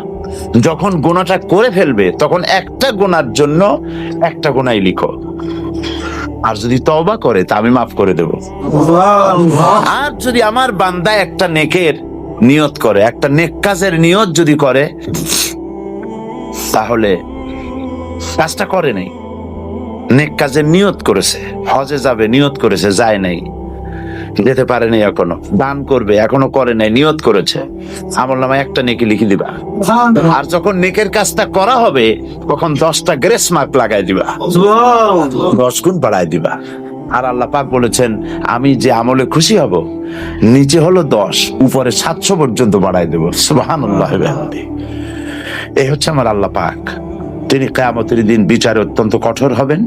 যখন গুনাহটা করে ফেলবে তখন একটা গুনার জন্য একটা গুনাহই লিখো। আর যদি তওবা করে তা আমি মাফ করে দেব। আর যদি আমার বান্দা একটা নেকের নিয়ত করে, একটা নেক কাজের নিয়ত যদি করে, তাহলে কাজটা করে নাই, নেক কাজের নিয়ত করেছে, হজে যাবে নিয়ত করেছে, যায় নাই, যেতে পারে নাই, এখনো দান করবে এখনো করে নাই, নিয়ত করেছে, আমলনামায় একটা নেকি লিখে দিবা। আর যখন নেকের কাজটা করা হবে তখন 10টা গ্রেস মার্ক লাগাই দিবা, 10 গুণ বাড়াই দিবা। আর আল্লাহ পাক বলেছেন, আমি যে আমলে খুশি হব, নিচে হলো 10, উপরে 700 পর্যন্ত বাড়াই দেব। সুবহানাল্লাহ। এই হচ্ছে আমার আল্লাহ পাক। তিনি কিয়ামতের দিন বিচারে অত্যন্ত কঠোর হবেন।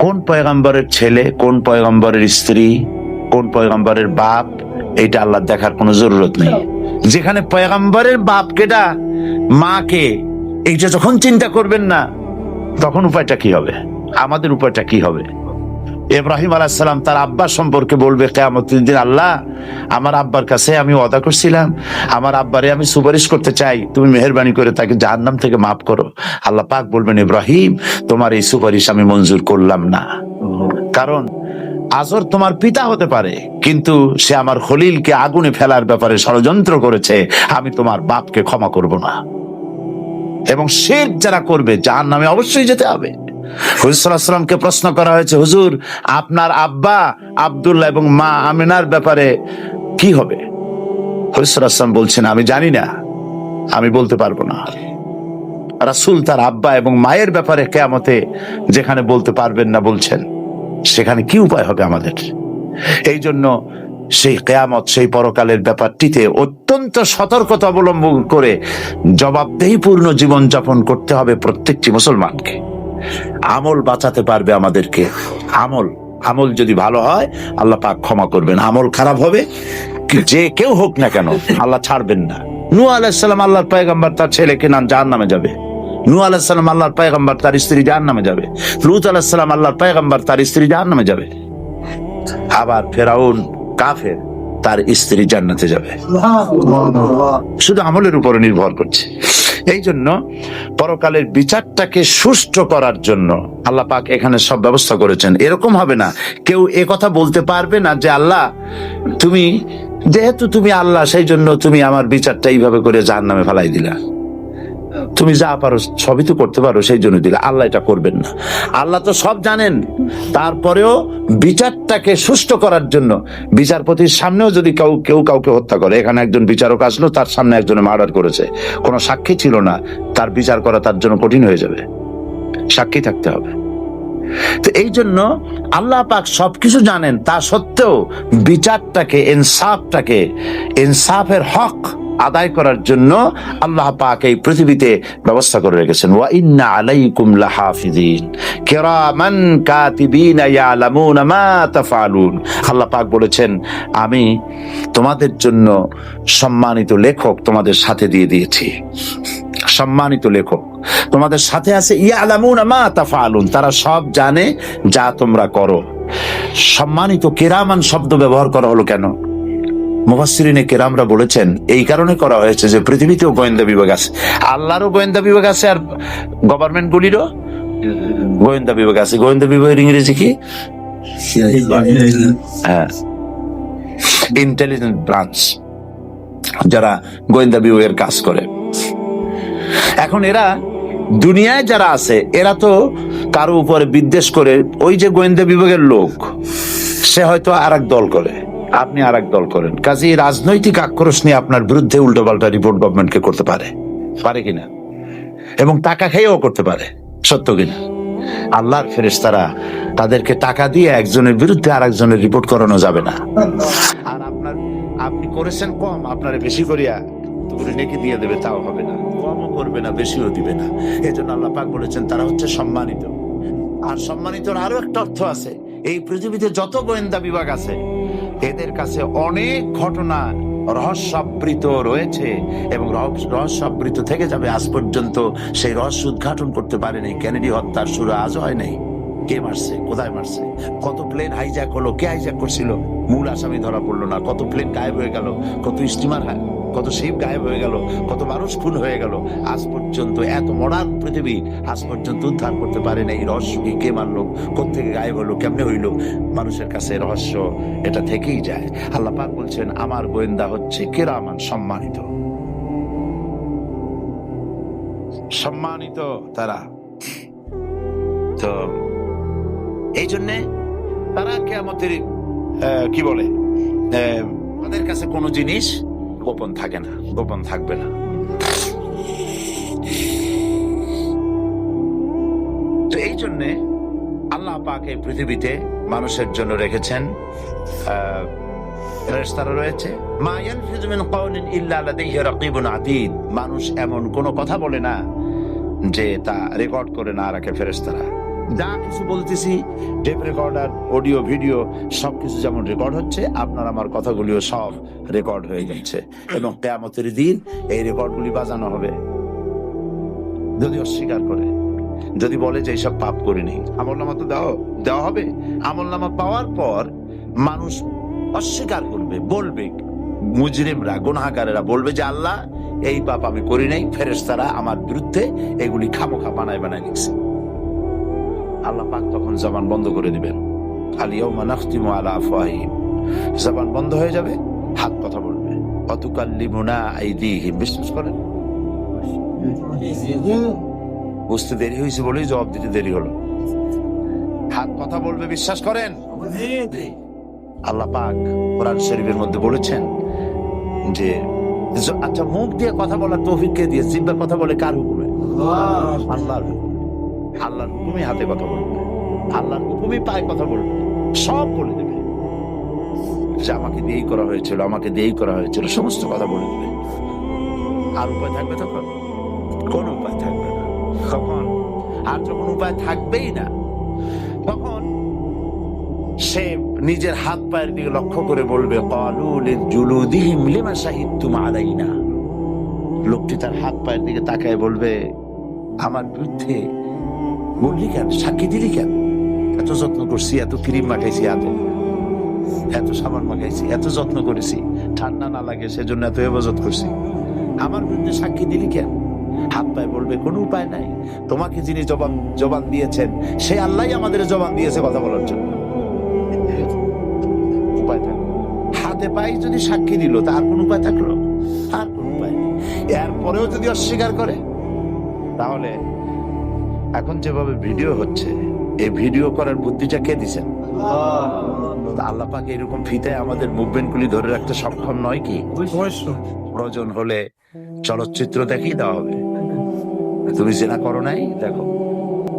কোন পয়গম্বরের ছেলে, কোন পয়গম্বরের স্ত্রী, কোন পয়গম্বরের বাপ, এইটা আল্লাহ দেখার কোনো জরুরত নেই। যেখানে পয়গম্বরের বাপ কেডা, মা কে, এইটা যখন চিন্তা করবেন না, তখন উপায়টা কি হবে? আমাদের উপায়টা কি হবে? ইব্রাহিম আলাইহিস সালাম তার আব্বা সম্পর্কে বলবে কিয়ামতের দিন, আল্লাহ আমার আব্বার কাছে আমি ওয়াদা করছিলাম, আমার আব্বারে আমি সুপারিশ করতে চাই, তুমি মেহেরবানি করে তাকে জাহান্নাম থেকে মাফ করো। আল্লাহ পাক বলবেন, ইব্রাহিম তোমার এই সুপারিশ আমি মঞ্জুর করলাম না, কারণ আজর তোমার পিতা হতে পারে, কিন্তু সে আমার খলিলকে আগুনে ফেলার ব্যাপারে ষড়যন্ত্র করেছে, আমি তোমার বাপকে ক্ষমা করব না। এবং শিরক যারা করবে জাহান্নামে অবশ্যই যেতে হবে। হুজুর সাল্লাল্লাহু আলাইহি ওয়াসাল্লামকে প্রশ্ন করা হয়েছে, হুজুর আপনার আব্বা আব্দুল্লাহ এবং মা আমিনার ব্যাপারে কি হবে? হুজুর সাল্লাল্লাহু আলাইহি ওয়াসাল্লাম বলছেন, আমি জানি না, আমি বলতে পারবো না। রাসূল তার আব্বা এবং মায়ের ব্যাপারে কিয়ামতে যেখানে বলতে পারবেন না বলছেন, সেখানে কি উপায় হবে আমাদের? এই জন্য সেই কিয়ামত, সেই পরকালের ব্যাপারটিতে অত্যন্ত সতর্কতা অবলম্বন করে জবাবদেহিপূর্ণ জীবন যাপন করতে হবে প্রত্যেকটি মুসলমানকে। আমল বাঁচাতে পারবে আমাদেরকে। আমল যদি ভালো হয় আল্লাহ পাক ক্ষমা করবেন, আমল খারাপ হবে যে কেউ হোক না কেন আল্লাহ ছাড়বেন না। নূহ আলাইহিস সালাম আল্লাহর পয়গম্বর, তার ছেলে কেনান জাহান্নামে যাবে। নূহ আলাইহিস সালাম আল্লাহর পয়গম্বর, তার স্ত্রী জাহান্নামে যাবে। লূত আলাইহিস সালাম আল্লাহর পয়গম্বর, তার স্ত্রী জাহান্নামে যাবে। আবার ফেরাউন কাফের, তার স্ত্রী জান্নাতে যাবে। শুধু আমলের উপরে নির্ভর করছে। এই জন্য পরকালের বিচারটাকে সুষ্ঠু করার জন্য আল্লাহ পাক এখানে সব ব্যবস্থা করেছেন। এরকম হবে না, কেউ এ কথা বলতে পারবে না যে আল্লাহ তুমি, যেহেতু তুমি আল্লাহ, সেই জন্য তুমি আমার বিচারটা এইভাবে করে জাহান্নামে ফেলাই দিলা। তুমি যা পারো সবই তো করতে পারো, সেই জন্য দিলা। আল্লাহ এটা করবেন না। আল্লাহ তো সব জানেন, তারপরেও বিচারটাকে সুষ্ঠু করার জন্য বিচারপতির সামনেও যদি কেউ কাউকে হত্যা করে, এখানে একজন বিচারক আসলো, তার সামনে একজনে মার্ডার করেছে, কোনো সাক্ষী ছিল না, তার বিচার করা তার জন্য কঠিন হয়ে যাবে, সাক্ষী থাকতে হবে। তো এই জন্য আল্লাহ পাক সবকিছু জানেন, তা সত্ত্বেও বিচারটাকে, ইনসাফের হক আদায় করার জন্য আল্লাহ পাক এই পৃথিবীতে ব্যবস্থা করে রেখেছেন। ওয়া ইন্না আলাইকুম লাহাফিজিন কিরামান কাতিবিনা ইয়ালামুনা মা তাফআলুন। আল্লাহ পাক বলেছেন, আমি তোমাদের জন্য সম্মানিত লেখক তোমাদের সাথে দিয়ে দিয়েছি। সম্মানিত লেখক তোমাদের সাথে আছে, ইয়ালামুনা মা তাফআলুন, তারা সব জানে যা তোমরা করো। সম্মানিত কিরামান শব্দ ব্যবহার করা হলো কেন? মুফাসসিরিনে কেরামরা বলেছেন, এই কারণে করা হয়েছে যে পৃথিবীতেও গোয়েন্দা বিভাগ আছে, আল্লাহরও গোয়েন্দা বিভাগ আছে, আর গভর্নমেন্ট গুলিরও গোয়েন্দা বিভাগ আছে। গোয়েন্দা বিভাগের ইংরেজি কি? হ্যাঁ, ইন্টেলিজেন্স ব্রাঞ্চ, যারা গোয়েন্দা বিভাগের কাজ করে। এখন এরা দুনিয়ায় যারা আছে, এরা তো কারো উপরে বিদ্বেষ করে, ওই যে গোয়েন্দা বিভাগের লোক, সে হয়তো আর এক দল করে, আপনি আর এক দল করেন, কাজেই রাজনৈতিক আক্রোশ নিয়ে আপনার বিরুদ্ধে উল্টোপাল্টা রিপোর্ট গভর্নমেন্টকে করতে পারে কিনা, এবং টাকা খেয়েও করতে পারে, সত্য কিনা? আল্লাহর ফেরেশতারা তাদেরকে টাকা দিয়ে একজনের বিরুদ্ধে আর একজনের রিপোর্ট করানো যাবে না। আর আপনি করেছেন কম, আপনার বেশি করিয়া তুমি নেকি দিয়ে দেবে, তাও হবে না, কমও করবে না, বেশিও দিবে না। এই জন্য আল্লাহ পাক বলেছেন তারা হচ্ছে সম্মানিত। আর সম্মানিতর আরো একটা অর্থ আছে, এই পৃথিবীতে যত গোয়েন্দা বিভাগ আছে এদের কাছে অনেক ঘটনা রহস্যাবৃত রয়েছে, এবং রহস্যাবৃত থেকে যাবে আজ পর্যন্ত সেই রহস্য উদ্ঘাটন করতে পারেনি। কেনেডি হত্যার শুরু আজও হয় নাই। কে মারছে, কোথায় মারছে, কত প্লেন হাইজ্যাক হলো, কে হাইজ্যাক করছিল, মূল আসামি ধরা পড়লো না, কত প্লেন গায়েব হয়ে গেল, কত স্টিমার, কত শিপ গায়েব হয়ে গেল, কত মানুষ খুন হয়ে গেল, আজ পর্যন্ত এত মডার্ন পৃথিবী আজ পর্যন্ত উদ্ধার করতে পারে না এই রহস্যকে। কে মারলো, কোত্থেকে গায়েব হলো, কেমনে হইল, মানুষের কাছে রহস্য এটা থেকেই যায়। আল্লাহ পাক বলছেন আমার গোয়েন্দা হচ্ছে কিরামান, সম্মানিত, সম্মানিত তারা। তো এই জন্যে তারা কিয়ামতের কি বলে, তাদের কাছে কোনো জিনিস গোপন থাকে না, গোপন থাকবে না। তো এই জন্যে আল্লাহ পাক এই পৃথিবীতে মানুষের জন্য রেখেছেন ফেরেশতারা রয়েছে। মা ইয়ালফিযু মিন কাওলিন ইল্লা লাদাইহি রাকীবুন আতীদ। মানুষ এমন কোনো কথা বলে না যে তা রেকর্ড করে না রাখে ফেরেশতারা। যা কিছু বলতেছি টেপ রেকর্ডার, অডিও, ভিডিও সবকিছু যেমন রেকর্ড হচ্ছে, আপনার আমার কথাগুলিও সব রেকর্ড হয়ে যাচ্ছে, এবং কিয়ামতের দিন এই রেকর্ডগুলি বাজানো হবে। যদি অস্বীকার করে, যদি বলে যে এইসব পাপ করিনি, আমলনামা তো দেওয়া হবে। আমলনামা পাওয়ার পর মানুষ অস্বীকার করবে, বলবে, মুজরিমরা, গুনাহগারেরা বলবে যে আল্লাহ এই পাপ আমি করি নাই, ফেরেশতারা আমার বিরুদ্ধে এগুলি খামোখা বানায় লিখছে। আল্লাহ পাক তখন জবান বন্ধ করে দিবেন। আল ইয়াউমা নাখতিমু আলা আফওয়াহিহিম, জবান বন্ধ হয়ে যাবে, হাত কথা বলবে। অতুকাল্লিমুনা আইদিহিম, বিশ্বাস করেন? বুঝতে দেরি হয়েছে বলেই জবাব দিতে দেরি হলো। হাত কথা বলবে, বিশ্বাস করেন? আল্লাহ পাক কোরআন শরীফের মধ্যে বলেছেন যে আচ্ছা, মুখ দিয়ে কথা বলার তৌফিক কে দিয়ে? জিহ্বা কথা বলে কার হুকুমে? আল্লাহর। আল্লাহর হুকুমে হাতে কথা বলবে, আল্লাহর হুকুমে পায়ে কথা বলবে, সব বলে দেবে যে আমাকে দিয়েই করা হয়েছিল, আমাকে দিয়েই করা হয়েছিল, সমস্ত কথা বলে দেবে। আর উপায় থাকবে তখন? কোন উপায় থাকবে না তখন। আর যখন উপায় থাকবেই না, তখন সে নিজের হাত পায়ের দিকে লক্ষ্য করে বলবে ক্বালু লিজুলুদিহিম লিমা শাহিদতুম আলাইনা। লোকটি তার হাত পায়ের দিকে তাকায় বলবে আমার বিরুদ্ধে বললি কেন, সাক্ষী দিলি কেন? এত যত্ন করছি, এত ক্রিম মাখাইছি হাতে, এত সাবান মাখাইছি, এত যত্ন করেছি ঠান্ডা না লাগে সেজন্য এত হেফাজত করছি, আমার বিরুদ্ধে সাক্ষী দিলি কেন? হাত পায়ে বলবে কোনো উপায় নাই, তোমাকে যিনি জবান দিয়েছেন সে আল্লাহই আমাদের জবান দিয়েছে কথা বলার জন্য। উপায় থাকলো, হাতে পায়ে যদি সাক্ষী দিল তার কোন উপায় থাকলো? আর কোন উপায় নেই। এরপরেও যদি অস্বীকার করে, তাহলে এখন যেভাবে ভিডিও হচ্ছে, এই ভিডিও করার বুদ্ধিটা কে দিচ্ছেন? আল্লাহ পাক এরকম ফিতায় আমাদের মুভমেন্ট গুলি ধরে রাখতে সক্ষম নয় কি? প্রয়োজন হলে চলচ্চিত্র দেখিয়ে দেওয়া হবে। তুমি জিনা করো নাই, দেখো।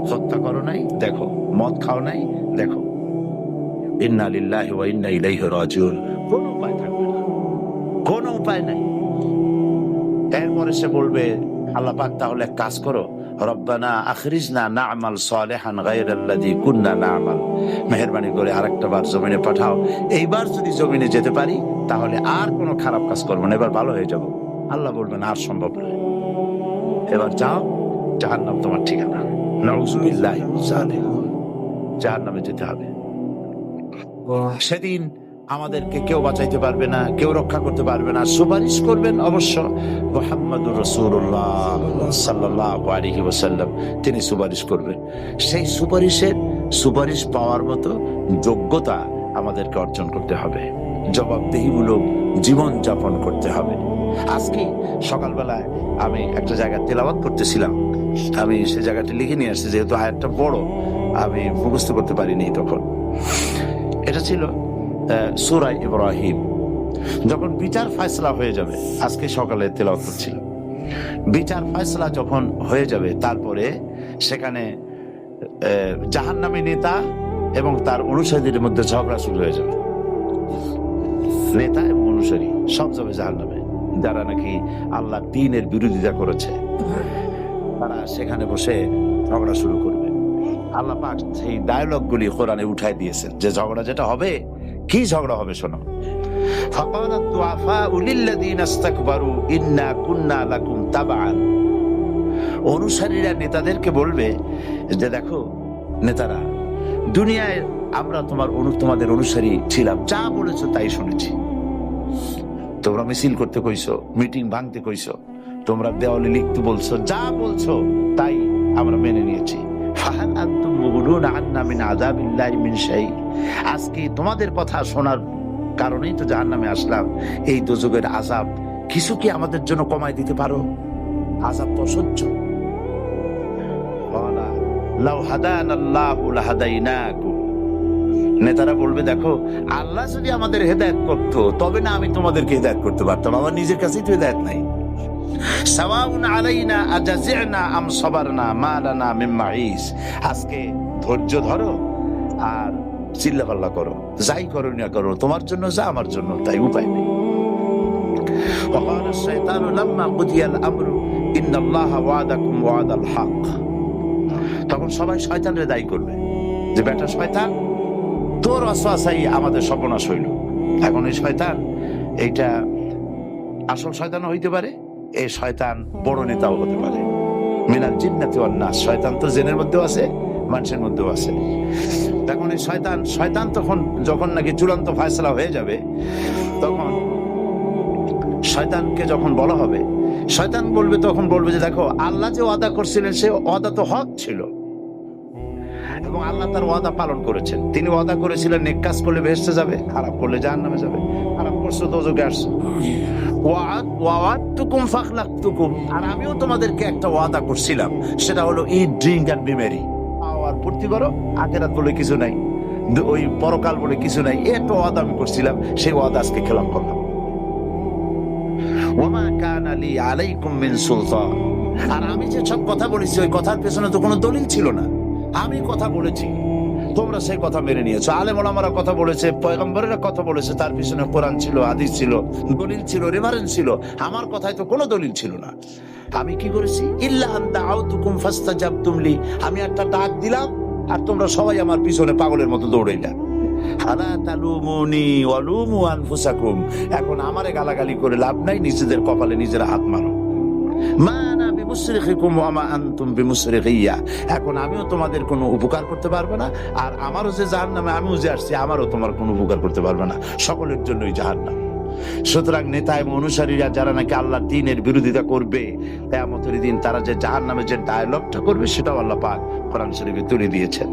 হত্যা করো নাই, দেখো। মদ খাও নাই, দেখো। ইন্না লিল্লাহি ওয়া ইন্না ইলাইহি রাজিউন। কোন উপায় থাকবে না, কোন উপায় নাই। এরপরে সে বলবে আল্লাহ পাক তাহলে এক কাজ করো, রব্বানা আখরিজনা না'মাল সালিহান গায়রাল্লাযী কুননা না'মাল। মেহেরবানি করে আরেকটা বার জমিনে পাঠাও, এইবার যদি জমিনে যেতে পারি তাহলে আর কোনো খারাপ কাজ করবো না, এবার ভালো হয়ে যাব। আল্লাহ বলবেন আর সম্ভব নয়, এবার যাও, জাহান্নাম তোমার ঠিকানা। নাউযুবিল্লাহি মিন যালিক, জাহান্নামে যেতে হবে। সেদিন আমাদেরকে কেউ বাঁচাইতে পারবে না, কেউ রক্ষা করতে পারবে না। সুপারিশ করবেন অবশ্য মুহাম্মদুর রাসূলুল্লাহ সাল্লাল্লাহু আলাইহি ওয়াসাল্লাম, তিনি সুপারিশ করবেন। সেই সুপারিশ পাওয়ার মতো যোগ্যতা আমাদেরকে অর্জন করতে হবে, জবাবদিহিমূলক জীবন যাপন করতে হবে। আজকে সকালবেলায় আমি একটা জায়গায় তেলাওয়াত করতেছিলাম, আমি সে জায়গাটি লিখে নিয়ে আসছি, যেহেতু আয়াতটা বড় আমি মুখস্থ করতে পারিনি তখন। এটা ছিল সূরা ইব্রাহিম। যখন বিচার ফয়সালা হয়ে যাবে, আজকে সকালে তেলাওয়াত ছিল, বিচার ফয়সালা যখন হয়ে যাবে, তারপরে সেখানে জাহান্নামী নেতা এবং তার অনুসারীদের মধ্যে ঝগড়া শুরু হয়ে যাবে। নেতা এবং অনুসারী সব যাবে জাহান্নামে, যারা নাকি আল্লাহ দ্বীনের বিরোধিতা করেছে, তারা সেখানে বসে ঝগড়া শুরু করবে। আল্লাহ পাক সেই ডায়লগ গুলি কোরআনে উঠাই দিয়েছেন যে ঝগড়া যেটা হবে, কি ঝগড়া হবে শোনো। ফাকালাত দুআফাউ লিল্লাযীনা ইসতাকবারু ইন্না কুন্না লাকুম তাবআন। অনুসারীরা নেতাদেরকে বলবে যে দেখো নেতারা, দুনিয়ায় আমরা তোমাদের অনুসারী ছিলাম, যা বলেছো তাই শুনেছি। তোমরা মিছিল করতে কইছো, মিটিং ভাঙতে কইছো, তোমরা দেওয়ালে লিখতে বলছো, যা বলছো তাই আমরা মেনে নিয়েছি। ফাহাল আনতুম মুগনুনা আন্না মিন আযাবিল্লাহি মিন শাই। আজকে তোমাদের কথা শোনার কারণেই তো জাহান্নামে আসলাম। এই দোজখের আযাব কিছু কি আমাদের জন্য কমায় দিতে পারো? আযাব তো সহ্য। লাউ হাদানাল্লাহু লাহাদাইনাকুম। নেতারা বলবে দেখো, আল্লাহ যদি আমাদের হেদায়েত করতো তবে না আমি তোমাদেরকে হেদায়েত করতে পারতাম, আমার নিজের কাছেই তো হেদায়েত নাই। সাওয়াউন আলাইনা আজাজিনা আম সাবারনা মা লানা মিন মাইস। আজকে ধৈর্য ধরো আর চিল্লাপাল্লা করো, যাই করো না করো, তোমার জন্য যা আমার জন্য তাই, উপায় নেই। وقال الشيطان لما قضي الامر ان الله وعدكم وعد الحق। তখন সবাই শয়তানরে দায়ী করবে যে বেটা শয়তান, তোর ওয়াসওয়াসাই আমাদের সর্বনাশ হইল। এখন এই শয়তান, এইটা আসল শয়তান হইতে পারে, এই শয়তান বড় নেতাও হতে পারে। মিনাল জিন্নাতি ওয়ান নাস। শয়তান তো জিনের মধ্যেও আছে, মানুষের মধ্যেও আছে। তখন এই শয়তান তখন যখন নাকি চূড়ান্ত ফয়সালা হয়ে যাবে, তখন শয়তানকে যখন বলা হবে, শয়তান তখন বলবে যে দেখো, আল্লাহ যে ওয়াদা করছিলেন সে ওয়াদা তো হক ছিল এবং আল্লাহ তার ওয়াদা পালন করেছেন। তিনি ওয়াদা করেছিলেন নেক কাজ করলে বেহেশতে যাবে, খারাপ করলে জাহান্নামে যাবে। খারাপ করছো দোজখে আসছো। ওয়াআদতুকুম ফাখলাকতুকুম। আর আমিও তোমাদেরকে একটা ওয়াদা করছিলাম, সেটা হলো ইট, ড্রিঙ্ক এন্ড বি মেরি। আর ফুর্তি করো, আখিরাত বলে কিছু নাই, ওই পরকাল বলে কিছু নাই। একটা ওয়াদা আমি করছিলাম, সেই ওয়াদা আজকে খেলাপ করলাম। ওয়ামা কানা লি আলাইকুম মিন সুলতান। আর আমি যে সব কথা বলেছি, ওই কথার পেছনে তো কোনো দলিল ছিল না। আমি কথা বলেছি, তোমরা সেই কথা মেনে নিয়েছো। আলেম ওলামারা কথা বলেছে, পয়গম্বরেরা কথা বলেছে, তার পিছনে কোরআন ছিল, হাদিস ছিল, দলিল ছিল, রেফারেন্স ছিল। আমার কথায় তো কোনো দলিল ছিল না। আমি কি করেছি? ইল্লা আন দাআউতুকুম ফাস্তাজাবতুম লি। আমি একটা ডাক দিলাম আর তোমরা সবাই আমার পিছনে পাগলের মতো দৌড়াইলা। আলা তালুমুনি ওয়ালুমু আনফুসাকুম। এখন আমারে গালাগালি করে লাভ নাই, নিজেদের কপালে নিজেরা হাত মারো। মা আনা বিমুসরিখিকুম ওয়া মা আনতুম বিমুসরিখিয়া। এখন আমিও তোমাদের কোনো উপকার করতে পারবো না, আর আমারও যে জাহান্নামে আমিও যে আসছি, আমারও তোমার কোনো উপকার করতে পারবে না। সকলের জন্যই জাহান্নাম। সুতরাং নেতা এবং অনুসারীরা যারা নাকি আল্লাহর দ্বীনের বিরোধিতা করবে, কিয়ামতের দিন তারা যে জাহান্নামে যে ডায়লগটা করবে, সেটাও আল্লাহ পাক কোরআন শরীফে তুলে দিয়েছেন।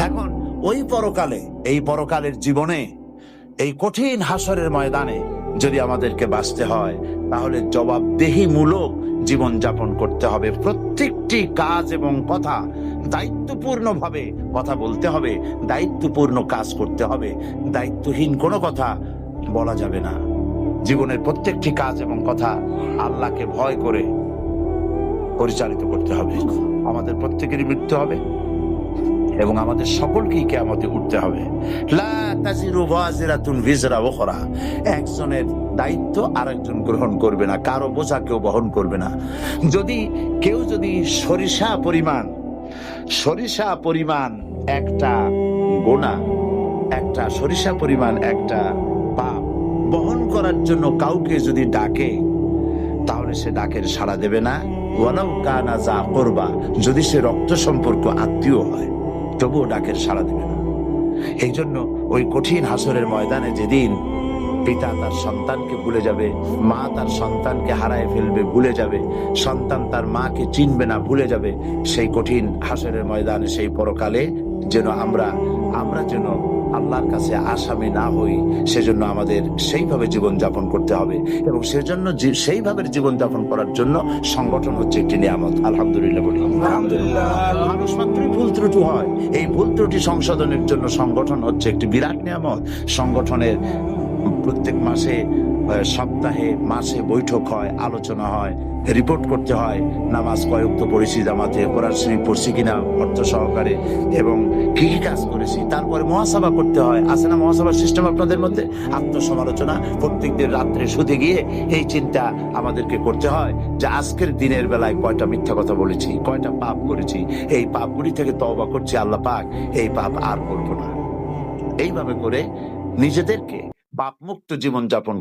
এখন ওই পরকালে, এই পরকালের জীবনে, এই কঠিন হাসরের ময়দানে যদি আমাদেরকে বাঁচতে হয়, তাহলে জবাবদেহিমূলক জীবন যাপন করতে হবে। প্রত্যেকটি কাজ এবং কথা দায়িত্বপূর্ণভাবে কথা বলতে হবে, দায়িত্বপূর্ণ কাজ করতে হবে। দায়িত্বহীন কোনো কথা বলা যাবে না। জীবনের প্রত্যেকটি কাজ এবং কথা আল্লাহকে ভয় করে পরিচালিত করতে হবে। আমাদের প্রত্যেকেরই মৃত্যু হবে এবং আমাদের সকলকেই কিয়ামতে উঠতে হবে। লা তাজিরু ওয়াজিরাতুন বিজরা উখরা। একজনের দায়িত্ব আরেকজন গ্রহণ করবে না, কারো বোঝা কেউ বহন করবে না। কেউ যদি সরিষা পরিমাণ একটা গুনাহ, একটা সরিষা পরিমাণ একটা পাপ বহন করার জন্য কাউকে যদি ডাকে, তাহলে সে ডাকের সাড়া দেবে না। ওয়ালাউ কানা যা কুরবা। যদি সে রক্ত সম্পর্ক আত্মীয় হয়, তবুও ডাকের সাড়া দেবে না। এই জন্য ওই কঠিন হাসরের ময়দানে যেদিন পিতা তার সন্তানকে ভুলে যাবে, মা তার সন্তানকে হারায় ফেলবে, ভুলে যাবে, সন্তান তার মাকে চিনবে না, ভুলে যাবে, সেই কঠিন হাসরের ময়দানে, সেই পরকালে যেন আমরা যেন আল্লাহর কাছে আসামি না হই, সেজন্য আমাদের সেইভাবে জীবন যাপন করতে হবে। এবং সেজন্য সেইভাবে জীবন যাপন করার জন্য সংগঠন হচ্ছে একটি নিয়ামত। আলহামদুলিল্লাহ বলি। মানুষ মাত্রই ভুল ত্রুটি হয়। এই ভুল ত্রুটি সংশোধনের জন্য সংগঠন হচ্ছে একটি বিরাট নিয়ামত। সংগঠনের প্রত্যেক মাসে, সপ্তাহে, মাসে বৈঠক হয়, আলোচনা হয়, রিপোর্ট করতে হয়, নামাজ কয় ওয়াক্ত পড়েছি জামাতে, কোরআন শরীফ পড়ছি কিনা অর্থ সহকারে, এবং কি কি কাজ করেছি। তারপরে মহাসভা করতে হয়, আছে না মহাসভার সিস্টেম আপনাদের মধ্যে? আত্মসমালোচনা প্রত্যেকদিন রাত্রে শুতে গিয়ে এই চিন্তা আমাদেরকে করতে হয় যে আজকের দিনের বেলায় কয়টা মিথ্যা কথা বলেছি, কয়টা পাপ করেছি, এই পাপগুলি থেকে তওবা করছি, আল্লাহ পাক এই পাপ আর করবো না। এইভাবে করে নিজেদেরকে পাপ মুক্ত জীবন যাপন